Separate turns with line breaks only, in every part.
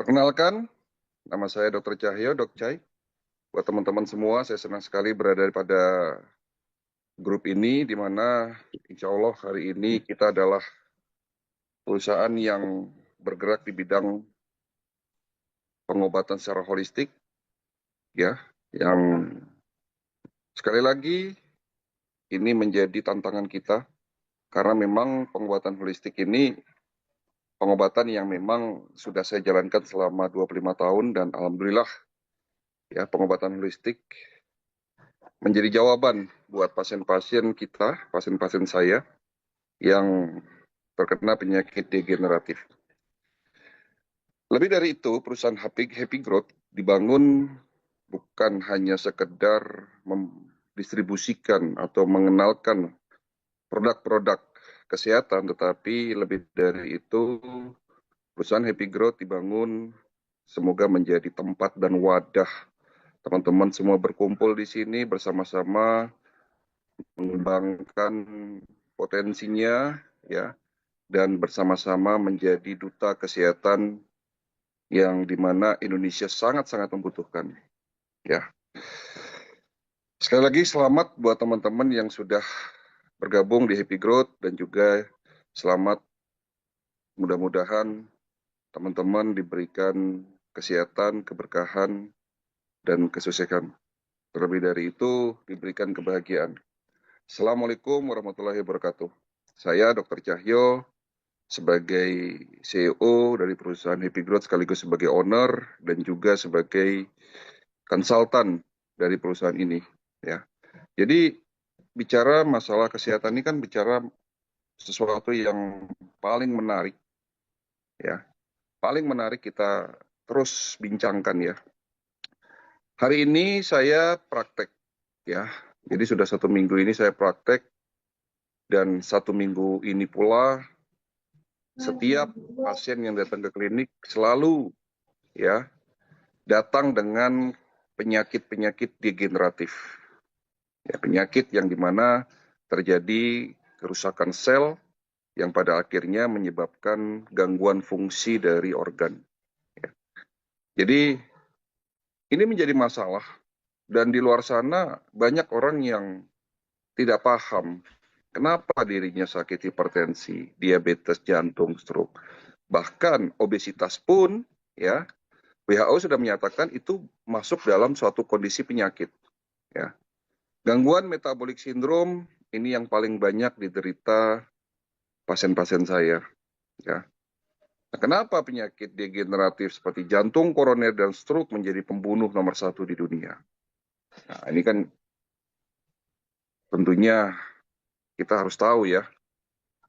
Perkenalkan, nama saya Dr. Cahyo, Dok Cai. Buat teman-teman semua, saya senang sekali berada pada grup ini, di mana insya Allah hari ini kita adalah perusahaan yang bergerak di bidang pengobatan secara holistik, ya, yang sekali lagi ini menjadi tantangan kita, karena memang pengobatan holistik ini pengobatan yang memang sudah saya jalankan selama 25 tahun, dan alhamdulillah ya pengobatan holistik menjadi jawaban buat pasien-pasien kita, pasien-pasien saya yang terkena penyakit degeneratif. Lebih dari itu, perusahaan Happy Growth dibangun bukan hanya sekedar mendistribusikan atau mengenalkan produk-produk kesehatan, tetapi lebih dari itu, perusahaan Happy Growth dibangun semoga menjadi tempat dan wadah teman-teman semua berkumpul di sini bersama-sama mengembangkan potensinya, ya, dan bersama-sama menjadi duta kesehatan yang dimana Indonesia sangat-sangat membutuhkan. Ya, sekali lagi selamat buat teman-teman yang sudah bergabung di Happy Growth, dan juga selamat, mudah-mudahan teman-teman diberikan kesehatan, keberkahan, dan kesuksesan. Terlebih dari itu, diberikan kebahagiaan. Assalamualaikum warahmatullahi wabarakatuh. Saya Dr. Cahyo, sebagai CEO dari perusahaan Happy Growth sekaligus sebagai owner dan juga sebagai konsultan dari perusahaan ini, ya. Jadi bicara masalah kesehatan ini kan bicara sesuatu yang paling menarik, ya. Paling menarik kita terus bincangkan, ya. Hari ini saya praktek, ya. Jadi sudah 1 minggu ini saya praktek, dan 1 minggu ini pula setiap pasien yang datang ke klinik selalu, ya, datang dengan penyakit-penyakit degeneratif. Ya, penyakit yang dimana terjadi kerusakan sel yang pada akhirnya menyebabkan gangguan fungsi dari organ. Ya. Jadi ini menjadi masalah, dan di luar sana banyak orang yang tidak paham kenapa dirinya sakit hipertensi, diabetes, jantung, stroke. Bahkan obesitas pun, ya, WHO sudah menyatakan itu masuk dalam suatu kondisi penyakit. Ya. Gangguan metabolik sindrom ini yang paling banyak diderita pasien-pasien saya. Ya. Nah, kenapa penyakit degeneratif seperti jantung, koroner, dan stroke menjadi pembunuh nomor 1 di dunia? Nah, ini kan tentunya kita harus tahu, ya,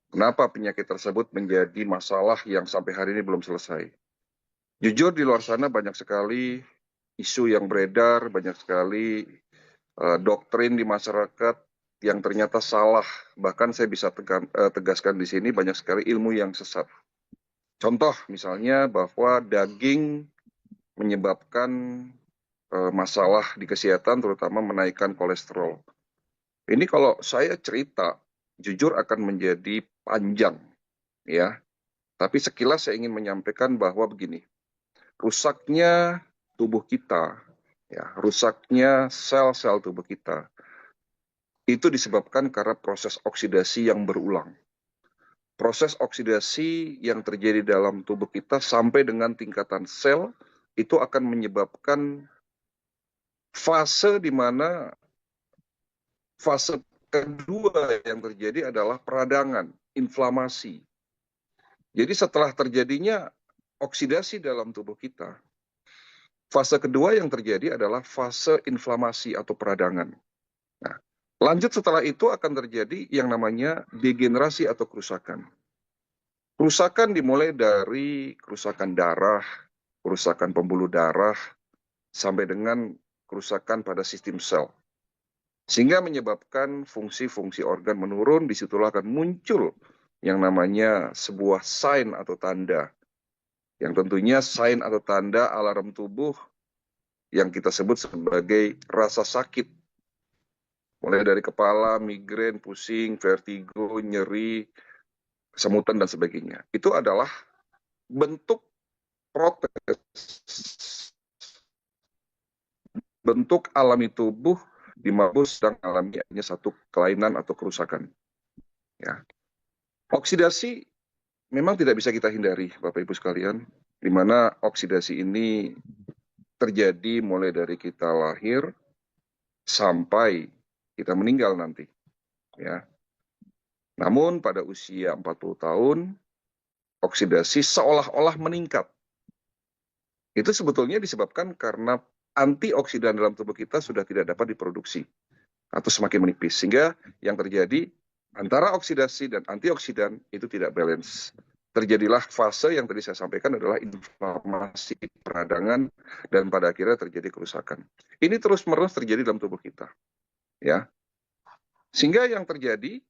kenapa penyakit tersebut menjadi masalah yang sampai hari ini belum selesai. Jujur di luar sana banyak sekali isu yang beredar, banyak sekali doktrin di masyarakat yang ternyata salah. Bahkan saya bisa tegaskan di sini banyak sekali ilmu yang sesat. Contoh misalnya bahwa daging menyebabkan masalah di kesehatan, terutama menaikkan kolesterol. Ini kalau saya cerita, jujur akan menjadi panjang, ya. Tapi sekilas saya ingin menyampaikan bahwa begini, rusaknya tubuh kita, ya, rusaknya sel-sel tubuh kita, itu disebabkan karena proses oksidasi yang berulang. Proses oksidasi yang terjadi dalam tubuh kita sampai dengan tingkatan sel, itu akan menyebabkan fase di mana fase kedua yang terjadi adalah peradangan, inflamasi. Jadi setelah terjadinya oksidasi dalam tubuh kita, fase kedua yang terjadi adalah fase inflamasi atau peradangan. Nah, lanjut setelah itu akan terjadi yang namanya degenerasi atau kerusakan. Kerusakan dimulai dari kerusakan darah, kerusakan pembuluh darah, sampai dengan kerusakan pada sistem sel. Sehingga menyebabkan fungsi-fungsi organ menurun, disitulah akan muncul yang namanya sebuah sign atau tanda. Yang tentunya sign atau tanda alarm tubuh yang kita sebut sebagai rasa sakit. Mulai dari kepala, migrain, pusing, vertigo, nyeri, kesemutan, dan sebagainya. Itu adalah bentuk protes bentuk alami tubuh di mana sedang alami satu kelainan atau kerusakan. Ya. Oksidasi memang tidak bisa kita hindari, Bapak Ibu sekalian, di mana oksidasi ini terjadi mulai dari kita lahir sampai kita meninggal nanti. Ya. Namun pada usia 40 tahun, oksidasi seolah-olah meningkat. Itu sebetulnya disebabkan karena antioksidan dalam tubuh kita sudah tidak dapat diproduksi atau semakin menipis. Sehingga yang terjadi antara oksidasi dan antioksidan itu tidak balance. Terjadilah fase yang tadi saya sampaikan adalah inflamasi peradangan dan pada akhirnya terjadi kerusakan. Ini terus-menerus terjadi dalam tubuh kita. Ya. Sehingga yang terjadi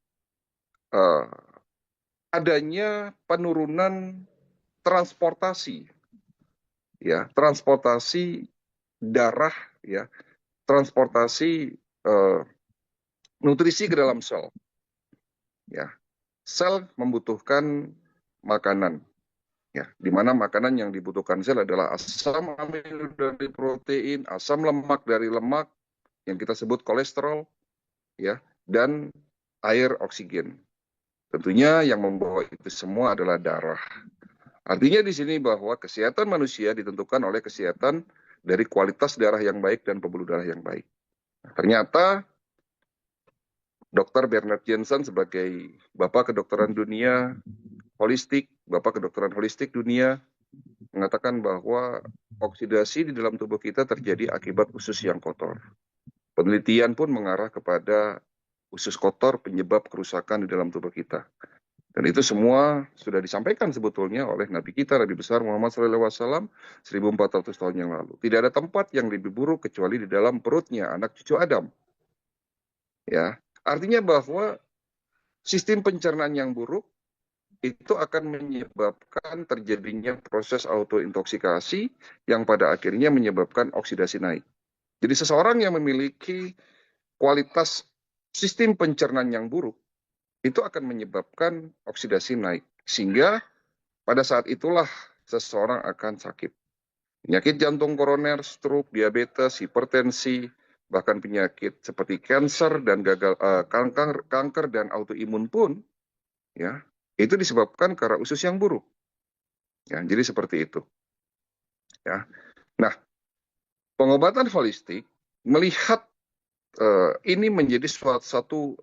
adanya penurunan transportasi, ya, transportasi darah, ya, transportasi nutrisi ke dalam sel. Ya, sel membutuhkan makanan, ya, di mana makanan yang dibutuhkan sel adalah asam amino dari protein, asam lemak dari lemak yang kita sebut kolesterol, ya, dan air oksigen. Tentunya yang membawa itu semua adalah darah. Artinya di sini bahwa kesehatan manusia ditentukan oleh kesehatan dari kualitas darah yang baik dan pembuluh darah yang baik. Ternyata Dr. Bernard Jensen sebagai Bapak Kedokteran Dunia Holistik, Bapak Kedokteran Holistik Dunia, mengatakan bahwa oksidasi di dalam tubuh kita terjadi akibat usus yang kotor. Penelitian pun mengarah kepada usus kotor penyebab kerusakan di dalam tubuh kita. Dan itu semua sudah disampaikan sebetulnya oleh Nabi kita, Nabi besar Muhammad SAW 1400 tahun yang lalu. Tidak ada tempat yang lebih buruk kecuali di dalam perutnya anak cucu Adam. Ya, artinya bahwa sistem pencernaan yang buruk itu akan menyebabkan terjadinya proses autointoksikasi yang pada akhirnya menyebabkan oksidasi naik. Jadi seseorang yang memiliki kualitas sistem pencernaan yang buruk itu akan menyebabkan oksidasi naik. Sehingga pada saat itulah seseorang akan sakit. Penyakit jantung koroner, stroke, diabetes, hipertensi, bahkan penyakit seperti kanker dan kanker dan autoimun pun, ya, itu disebabkan karena usus yang buruk. Ya, jadi seperti itu. Ya. Nah, pengobatan holistik melihat ini menjadi suatu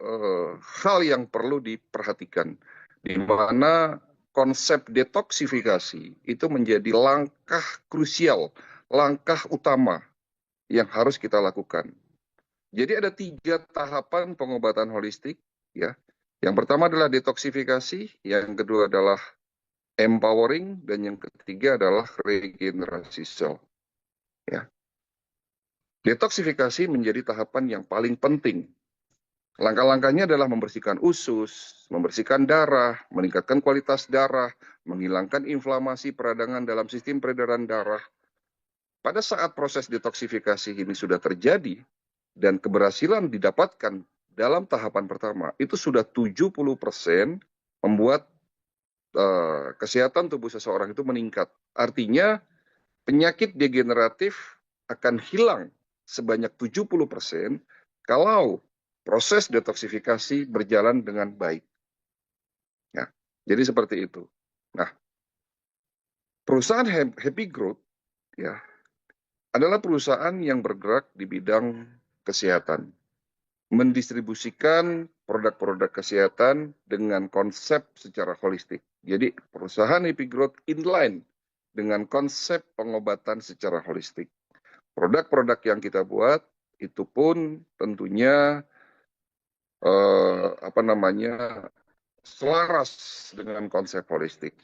hal yang perlu diperhatikan, di mana konsep detoksifikasi itu menjadi langkah krusial, langkah utama yang harus kita lakukan. Jadi ada 3 tahapan pengobatan holistik, ya. Yang pertama adalah detoksifikasi, yang kedua adalah empowering, dan yang ketiga adalah regenerasi sel. Ya. Detoksifikasi menjadi tahapan yang paling penting. Langkah-langkahnya adalah membersihkan usus, membersihkan darah, meningkatkan kualitas darah, menghilangkan inflamasi peradangan dalam sistem peredaran darah. Pada saat proses detoksifikasi ini sudah terjadi dan keberhasilan didapatkan dalam tahapan pertama, itu sudah 70% membuat kesehatan tubuh seseorang itu meningkat. Artinya penyakit degeneratif akan hilang sebanyak 70% kalau proses detoksifikasi berjalan dengan baik. Ya, jadi seperti itu. Nah, perusahaan Happy Growth, ya, adalah perusahaan yang bergerak di bidang kesehatan, mendistribusikan produk-produk kesehatan dengan konsep secara holistik. Jadi perusahaan Happy Growth inline dengan konsep pengobatan secara holistik. Produk-produk yang kita buat itu pun tentunya selaras dengan konsep holistik.